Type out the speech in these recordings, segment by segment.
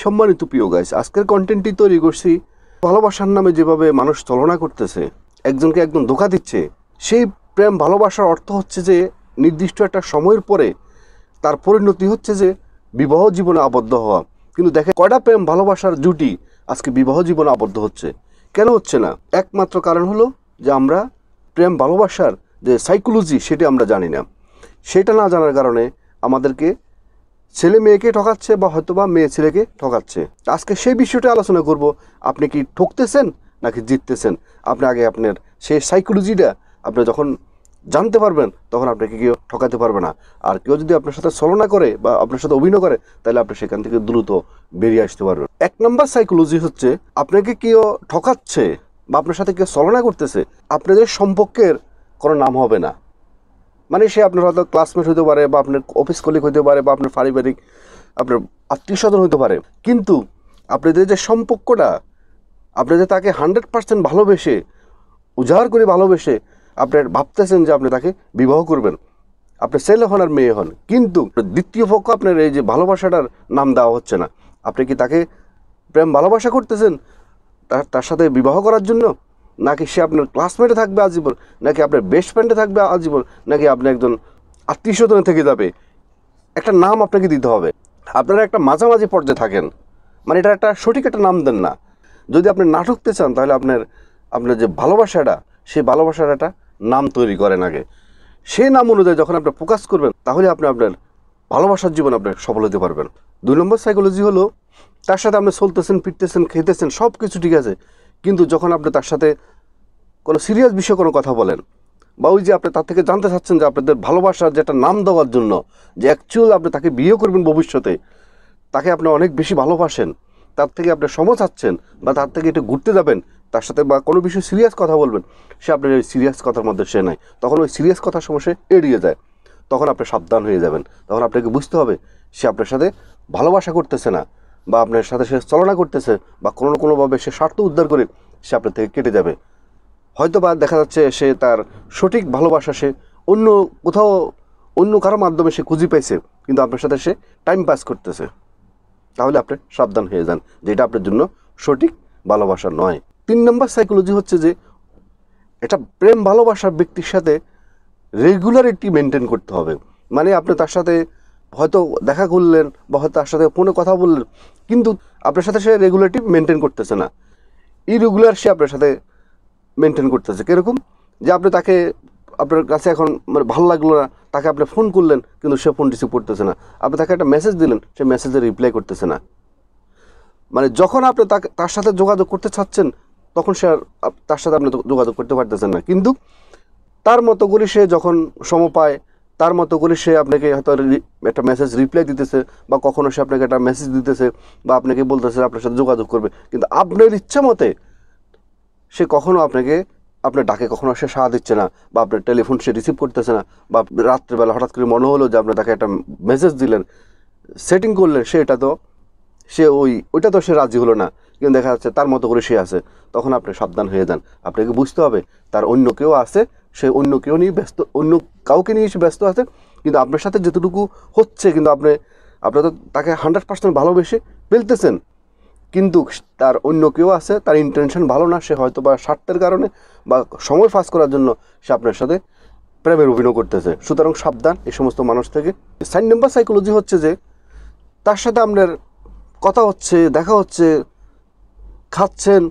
সম্মানিত প্রিয় গাইস, আজকের কন্টেন্টটি তৈরি করছি ভালোবাসার নামে যেভাবে মানুষ ছলনা করতেছে, একজনকে একদম ধোঁকা দিচ্ছে। সেই প্রেম ভালোবাসার অর্থ হচ্ছে যে নির্দিষ্ট একটা সময়ের পরে তার পরিণতি হচ্ছে যে বিবাহ জীবনে আবদ্ধ হওয়া। কিন্তু দেখে কয়টা প্রেম ভালোবাসার জুটি আজকে বিবাহ জীবনে আবদ্ধ হচ্ছে? কেন হচ্ছে না? একমাত্র কারণ হলো যে আমরা প্রেম ভালোবাসার যে সাইকোলজি সেটি আমরা জানি না। সেটা না জানার কারণে আমাদেরকে ছেলে মেয়েকে ঠকাচ্ছে বা হয়তোবা মেয়ে ছেলেকে ঠকাচ্ছে। আজকে সেই বিষয়টা আলোচনা করব। আপনি কি ঠকতেছেন নাকি জিততেছেন? আপনি আগে আপনার সেই সাইকোলজিটা আপনি যখন জানতে পারবেন তখন আপনাকে কেউ ঠকাতে পারবে না। আর কেউ যদি আপনার সাথে ছলনা করে বা আপনার সাথে অভিনয় করে তাহলে আপনি সেখান থেকে দ্রুত বেরিয়ে আসতে পারবেন। এক নম্বর সাইকোলজি হচ্ছে আপনাকে কেউ ঠকাচ্ছে বা আপনার সাথে কেউ ছলনা করতেছে, আপনাদের সম্পর্কের কোনো নাম হবে না। মানে সে আপনার হয়তো ক্লাসমেট হতে পারে বা আপনার অফিস কলিগ হতে পারে বা আপনার পারিবারিক আপনার আত্মীয় স্বজন হতে পারে, কিন্তু আপনাদের যে সম্পর্কটা, আপনি যে তাকে 100% ভালোবেসে উজাড় করে ভালোবেসে আপনার ভাবতেছেন যে আপনি তাকে বিবাহ করবেন, আপনি ছেলে হন আর মেয়ে হন, কিন্তু দ্বিতীয় পক্ষ আপনার এই যে ভালোবাসাটার নাম দেওয়া হচ্ছে না। আপনি কি তাকে প্রেম ভালোবাসা করতেছেন তার সাথে বিবাহ করার জন্য, নাকি সে আপনার ক্লাসমেটে থাকবে আজীবন, নাকি আপনার বেস্ট ফ্রেন্ডে থাকবে আজীবন, নাকি আপনি একজন আত্মীয় স্বজনে থেকে যাবে? একটা নাম আপনাকে দিতে হবে। আপনারা একটা মাঝামাঝি পর্যায়ে থাকেন, মানে এটা একটা সঠিক একটা নাম দেন না। যদি আপনি না ঠকতে চান তাহলে আপনার যে ভালোবাসাটা, সেই ভালোবাসার একটা নাম তৈরি করেন আগে। সেই নাম অনুযায়ী যখন আপনি ফোকাস করবেন তাহলে আপনি আপনার ভালোবাসার জীবন আপনি সফল হতে পারবেন। 2 নম্বর সাইকোলজি হলো তার সাথে আপনি চলতেছেন, ফিরতেছেন, খেতেছেন, সব কিছু ঠিক আছে, কিন্তু যখন আপনি তার সাথে কোনো সিরিয়াস বিষয়ে কোনো কথা বলেন বা ওই যে আপনি তার থেকে জানতে চাচ্ছেন যে আপনাদের ভালোবাসার যেটা নাম দেওয়ার জন্য যে অ্যাকচুয়াল আপনি তাকে বিয়ে করবেন ভবিষ্যতে, তাকে আপনি অনেক বেশি ভালোবাসেন, তার থেকে আপনি সময় চাচ্ছেন বা তার থেকে একটু ঘুরতে যাবেন তার সাথে বা কোনো বিষয়ে সিরিয়াস কথা বলবেন, সে আপনার ওই সিরিয়াস কথার মধ্যে সে নাই, তখন ওই সিরিয়াস কথার সময় সে এড়িয়ে যায়। তখন আপনি সাবধান হয়ে যাবেন। তখন আপনাকে বুঝতে হবে সে আপনার সাথে ভালোবাসা করতেছে না বা আপনার সাথে সে চলনা করতেছে বা কোনো না কোনোভাবে সে স্বার্থ উদ্ধার করে সে আপনার থেকে কেটে যাবে। হয়তো বা দেখা যাচ্ছে সে তার সঠিক ভালোবাসা সে অন্য কোথাও অন্য কারোর মাধ্যমে সে খুঁজে পাইছে, কিন্তু আপনার সাথে সে টাইম পাস করতেছে। তাহলে আপনি সাবধান হয়ে যান যে এটা আপনার জন্য সঠিক ভালোবাসা নয়। 3 নম্বর সাইকোলজি হচ্ছে যে এটা প্রেম ভালোবাসার ব্যক্তির সাথে রেগুলারিটি মেনটেন করতে হবে। মানে আপনি তার সাথে হয়তো দেখা করলেন বা হয়তো তার সাথে ফোনে কথা বললেন, কিন্তু আপনার সাথে সে রেগুলারিটি মেনটেন করতেছে না, ইরেগুলার সে আপনার সাথে মেনটেন করতেছে। কীরকম? যে আপনি তাকে, আপনার কাছে এখন মানে ভালো লাগলো না, তাকে আপনি ফোন করলেন কিন্তু সে ফোন রিসিভ করতেছে না, আপনি তাকে একটা মেসেজ দিলেন, সে মেসেজে রিপ্লাই করতেছে না। মানে যখন আপনি তার সাথে যোগাযোগ করতে চাচ্ছেন তখন সে আর তার সাথে আপনি যোগাযোগ করতে পারতেছেন না। কিন্তু তার মতো করে সে যখন সময় পায়, তার মতো করে সে আপনাকে হয়তো একটা মেসেজ রিপ্লাই দিতেছে বা কখনো সে আপনাকে একটা মেসেজ দিতেছে বা আপনাকে বলতেছে আপনার সাথে যোগাযোগ করবে, কিন্তু আপনার ইচ্ছা মতে সে কখনো আপনার ডাকে কখনো সে সাড়া দিচ্ছে না বা আপনার টেলিফোন সে রিসিভ করতেছে না, বা রাত্রেবেলা হঠাৎ করে মনে হলো যে আপনি তাকে একটা মেসেজ দিলেন, সেটিং করলেন, ওইটা তো সে রাজি হলো না, কিন্তু দেখা যাচ্ছে তার মতো করে সে আছে। তখন আপনি সাবধান হয়ে যান। আপনাকে বুঝতে হবে তার অন্য কেউ আছে, সে অন্য কেউ নিয়ে ব্যস্ত, অন্য কাউকে নিয়ে সে ব্যস্ত আছে, কিন্তু আপনার সাথে যেটুকু হচ্ছে, কিন্তু আপনি তো তাকে 100% ভালোবেসে ফেলতেছেন, কিন্তু তার অন্য কেউ আছে, তার ইন্টেনশন ভালো না, সে হয়তো বা স্বার্থের কারণে বা সময় পাস করার জন্য সে আপনার সাথে প্রেমের অভিনয় করতেছে। সুতরাং সাবধান এই সমস্ত মানুষ থেকে। 4 নম্বর সাইকোলজি হচ্ছে যে তার সাথে আপনার কথা হচ্ছে, দেখা হচ্ছে, খাচ্ছেন,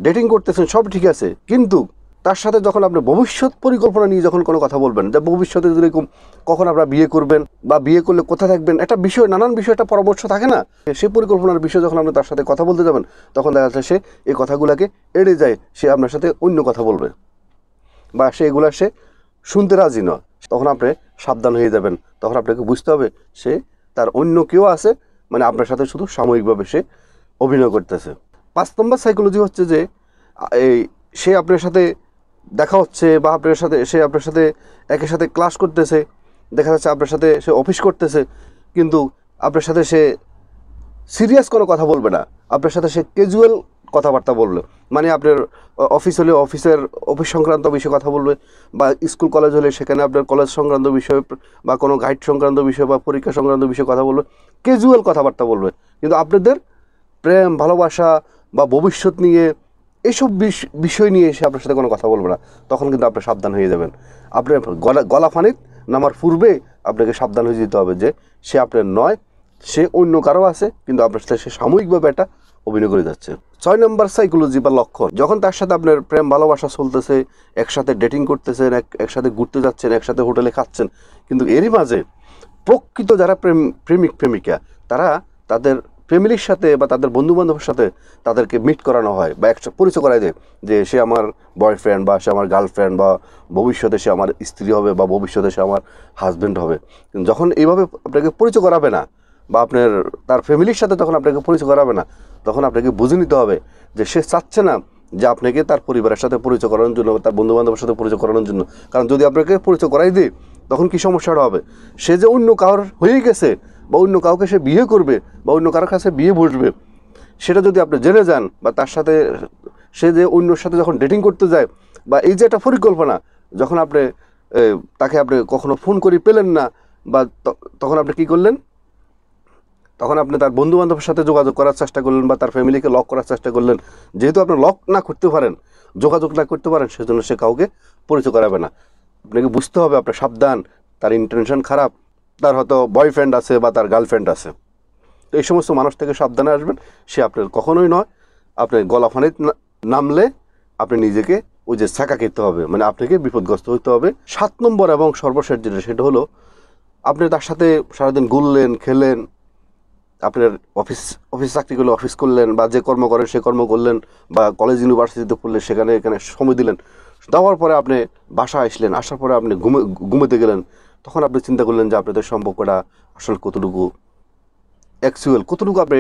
ডেটিং করতেছেন, সব ঠিক আছে, কিন্তু তার সাথে যখন আপনি ভবিষ্যৎ পরিকল্পনা নিয়ে যখন কোনো কথা বলবেন যে ভবিষ্যতে যেরকম কখন আপনারা বিয়ে করবেন বা বিয়ে করলে কোথায় থাকবেন, একটা বিষয়, নানান বিষয় একটা পরামর্শ থাকে না, সেই পরিকল্পনার বিষয় যখন আপনি তার সাথে কথা বলতে যাবেন তখন দেখা যাচ্ছে সে এই কথাগুলোকে এড়ে যায়, সে আপনার সাথে অন্য কথা বলবে বা সে শুনতে রাজি নয়। তখন আপনি সাবধান হয়ে যাবেন। তখন আপনাকে বুঝতে হবে সে তার অন্য কেউ আছে, মানে আপনার সাথে শুধু সাময়িকভাবে সে অভিনয় করতেছে। 5 নম্বর সাইকোলজি হচ্ছে যে সে আপনার সাথে দেখা হচ্ছে বা সে আপনার সাথে একের সাথে ক্লাস করতেছে, দেখা যাচ্ছে আপনার সাথে সে অফিস করতেছে, কিন্তু আপনার সাথে সে সিরিয়াস কোনো কথা বলবে না, আপনার সাথে সে ক্যাজুয়াল কথাবার্তা বলবে। মানে আপনার অফিস হলে অফিস সংক্রান্ত বিষয়ে কথা বলবে, বা স্কুল কলেজ হলে সেখানে আপনার কলেজ সংক্রান্ত বিষয় বা কোনো গাইড সংক্রান্ত বিষয় বা পরীক্ষা সংক্রান্ত বিষয়ে কথা বলবে, ক্যাজুয়াল কথাবার্তা বলবে। কিন্তু আপনাদের প্রেম ভালোবাসা বা ভবিষ্যৎ নিয়ে এইসব বিষয় নিয়ে এসে আপনার সাথে কোনো কথা বলবে না, তখন কিন্তু আপনি সাবধান হয়ে যাবেন। আপনার গলা ফানিত নামার পূর্বে আপনাকে সাবধান হয়ে যেতে হবে যে সে আপনার নয়, সে অন্য কারো আছে, কিন্তু আপনার সাথে সে সাময়িকভাবে একটা অভিনয় করে যাচ্ছে। 6 নম্বর সাইকোলজি বা লক্ষণ, যখন তার সাথে আপনার প্রেম ভালোবাসা চলতেছে, একসাথে ডেটিং করতেছেন, একসাথে ঘুরতে যাচ্ছেন, একসাথে হোটেলে খাচ্ছেন, কিন্তু এরই মাঝে প্রকৃত যারা প্রেমিক প্রেমিকা তারা তাদের ফ্যামিলির সাথে বা তাদের বন্ধুবান্ধবের সাথে তাদেরকে মিট করানো হয় বা একসাথে পরিচয় করায় দেয় যে সে আমার বয়ফ্রেন্ড বা সে আমার গার্লফ্রেন্ড বা ভবিষ্যতে সে আমার স্ত্রী হবে বা ভবিষ্যতে সে আমার হাজব্যান্ড হবে। কিন্তু যখন এইভাবে আপনাকে পরিচয় করাবে না বা আপনার তার ফ্যামিলির সাথে তখন আপনাকে পরিচয় করাবে না, তখন আপনাকে বুঝে নিতে হবে যে সে চাচ্ছে না যে আপনাকে তার পরিবারের সাথে পরিচয় করানোর জন্য, তার বন্ধুবান্ধবের সাথে পরিচয় করানোর জন্য। কারণ যদি আপনাকে পরিচয় করাই দিই তখন কী সমস্যাটা হবে, সে যে অন্য কারোর হয়ে গেছে বা অন্য কাউকে সে বিয়ে করবে বা অন্য কারোর কাছে বিয়ে বসবে, সেটা যদি আপনি জেনে যান বা তার সাথে সে যে অন্যর সাথে যখন ডেটিং করতে যায় বা এই যে একটা পরিকল্পনা, যখন আপনি তাকে আপনি কখনো ফোন করে পেলেন না বা তখন আপনি কী করলেন, তখন আপনি তার বন্ধুবান্ধবের সাথে যোগাযোগ করার চেষ্টা করলেন বা তার ফ্যামিলিকে লক করার চেষ্টা করলেন। যেহেতু আপনি লক না করতে পারেন, যোগাযোগ না করতে পারেন, সেজন্য সে কাউকে পরিচয় করাবে না। আপনাকে বুঝতে হবে আপনার সাবধান, তার ইন্টেনশন খারাপ, তার হয়তো বয়ফ্রেন্ড আছে বা তার গার্লফ্রেন্ড আছে। তো এই সমস্ত মানুষ থেকে সাবধানে আসবেন, সে আপনার কখনোই নয়। আপনি গলা ফানিত নামলে আপনি নিজেকে ওই যে ছাকা খেতে হবে, মানে আপনাকে বিপদগ্রস্ত হতে হবে। 7 নম্বর এবং সর্বশেষ যেটা, সেটা হলো আপনি তার সাথে সারাদিন ঘুরলেন, খেলেন, আপনার অফিস চাকরি করলে অফিস করলেন বা যে কর্ম করেন সে কর্ম করলেন বা কলেজ ইউনিভার্সিটিতে পড়লে সেখানে এখানে সময় দিলেন, দেওয়ার পরে আপনি বাসা আসলেন, আসার পরে আপনি ঘুমোতে গেলেন, তখন আপনি চিন্তা করলেন যে আপনাদের সম্পর্কটা আসলে কতটুকু অ্যাকচুয়াল, কতটুকু আপনি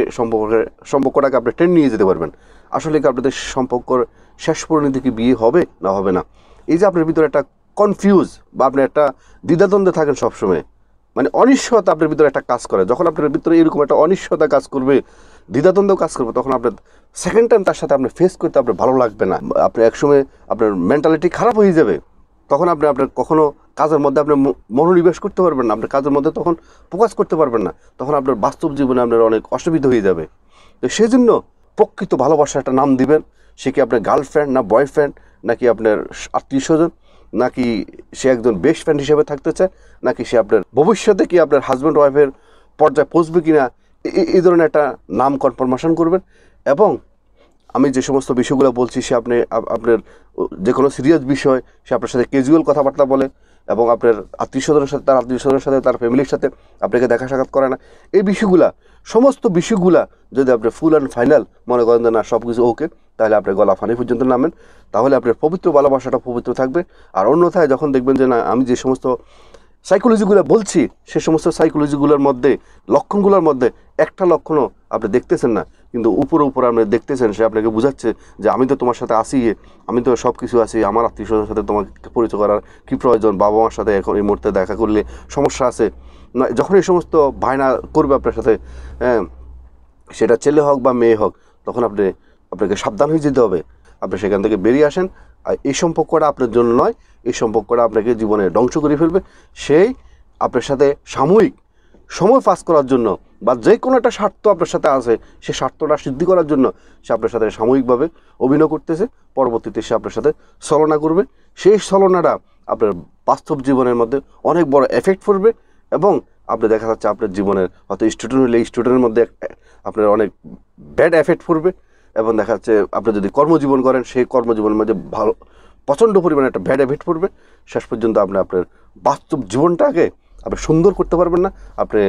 সম্পর্কটাকে আপনি টেনে নিয়ে যেতে পারবেন। আসলে কি আপনাদের সম্পর্কর শেষ পরিণতি কি বিয়ে হবে না হবে না, এই যে আপনার ভিতরে একটা কনফিউজ বা আপনি একটা দ্বিধাদ্বন্দ্বে থাকেন সবসময়, মানে অনিশ্চয়তা আপনার ভিতরে একটা কাজ করে। যখন আপনার ভিতরে এরকম একটা অনিশ্চয়তা কাজ করবে, দ্বিধাদ্বন্দ্ব কাজ করবে, তখন আপনার সেকেন্ড টাইম তার সাথে আপনি ফেস করতে আপনার ভালো লাগবে না। আপনি একসময় আপনার মেন্টালিটি খারাপ হয়ে যাবে, তখন আপনার কখনো কাজের মধ্যে আপনি মনোনিবেশ করতে পারবেন না, আপনার কাজের মধ্যে তখন ফোকাস করতে পারবেন না, তখন আপনার বাস্তব জীবনে আপনার অনেক অসুবিধা হয়ে যাবে। তো সেই জন্য প্রকৃত ভালোবাসার একটা নাম দিবেন। সে কি আপনার গার্লফ্রেন্ড না বয়ফ্রেন্ড, নাকি আপনার আত্মীয় স্বজন, নাকি সে একজন বেস্ট ফ্রেন্ড হিসেবে থাকতে চায়, নাকি সে আপনার ভবিষ্যতে কি আপনার হাজব্যান্ড ওয়াইফের পর্যায়ে পৌঁছবে কি না, এই ধরনের একটা নাম কনফার্মেশন করবেন। এবং আমি যে সমস্ত বিষয়গুলো বলছি, সে আপনার যে কোনো সিরিয়াস বিষয় সে আপনার সাথে ক্যাজুয়াল কথাবার্তা বলে এবং আপনার আত্মীয় স্বজনের সাথে, তার আত্মীয় স্বজনের সাথে, তার ফ্যামিলির সাথে আপনাকে দেখা সাক্ষাৎ করে না, এই বিষয়গুলা, সমস্ত বিষয়গুলা যদি আপনি ফুল অ্যান্ড ফাইনাল মনে করেন যে না সব কিছু ওকে, তাহলে আপনি গলা ফানি পর্যন্ত নামেন, তাহলে আপনার পবিত্র ভালোবাসাটা পবিত্র থাকবে। আর অন্যথায় যখন দেখবেন যে না আমি যে সমস্ত সাইকোলজিগুলো বলছি, সে সমস্ত সাইকোলজিগুলোর মধ্যে, লক্ষণগুলোর মধ্যে একটা লক্ষণও আপনি দেখতেছেন না, কিন্তু উপরে আপনি দেখতেছেন, সে আপনাকে বোঝাচ্ছে যে আমি তো তোমার সাথে আসি, আমি তো সব কিছু আছি, আমার আত্মীয় স্বজনের সাথে তোমাকে পরিচয় করার কী প্রয়োজন, বাবা মার সাথে এখন এই মুহূর্তে দেখা করলে সমস্যা আছে না, যখন এই সমস্ত বায়না করবে আপনার সাথে, হ্যাঁ সেটা ছেলে হোক বা মেয়ে হোক, তখন আপনাকে সাবধান হয়ে যেতে হবে। আপনি সেখান থেকে বেরিয়ে আসেন। আর এই সম্পর্কটা আপনার জন্য নয়, এই সম্পর্কটা আপনাকে জীবনে ধ্বংস করে ফেলবে। সেই আপনার সাথে সাময়িক সময় পাস করার জন্য বা যে কোনো একটা স্বার্থ আপনার সাথে আছে, সে স্বার্থটা সিদ্ধি করার জন্য সে আপনার সাথে সাময়িকভাবে অভিনয় করতেছে, পরবর্তীতে সে আপনার সাথে ছলনা করবে। সেই ছলনাটা আপনার বাস্তব জীবনের মধ্যে অনেক বড় এফেক্ট পড়বে এবং আপনি দেখা যাচ্ছে আপনার জীবনের হয়তো স্টুডেন্ট হলে স্টুডেন্টের মধ্যে আপনার অনেক ব্যাড এফেক্ট পড়বে এবং দেখা যাচ্ছে আপনি যদি কর্মজীবন করেন, সেই কর্মজীবনের মধ্যে ভালো প্রচণ্ড পরিমাণে একটা ব্যাড এফেক্ট পড়বে। শেষ পর্যন্ত আপনার বাস্তব জীবনটাকে আপনি সুন্দর করতে পারবেন না, আপনি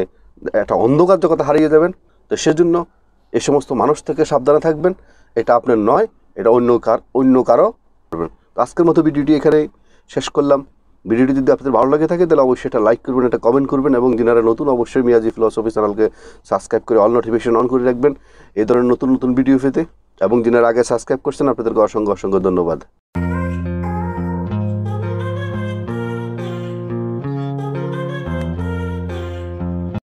একটা অন্ধকার জগতে হারিয়ে যাবেন। তো সেজন্য এই সমস্ত মানুষ থেকে সাবধানে থাকবেন। এটা আপনার নয়, এটা অন্য কারো করবেন। তো আজকের মতো ভিডিওটি এখানেই শেষ করলাম। ভিডিওটি যদি আপনাদের ভালো লাগে থাকে তাহলে অবশ্যই এটা লাইক করবেন, এটা কমেন্ট করবেন এবং যারা নতুন অবশ্যই মিয়াজি ফিলোসফি চ্যানেলকে সাবস্ক্রাইব করে অল নোটিফিকেশন অন করে রাখবেন এই ধরনের নতুন নতুন ভিডিও পেতে। এবং যারা আগে সাবস্ক্রাইব করছেন আপনাদেরকে অসংখ্য ধন্যবাদ।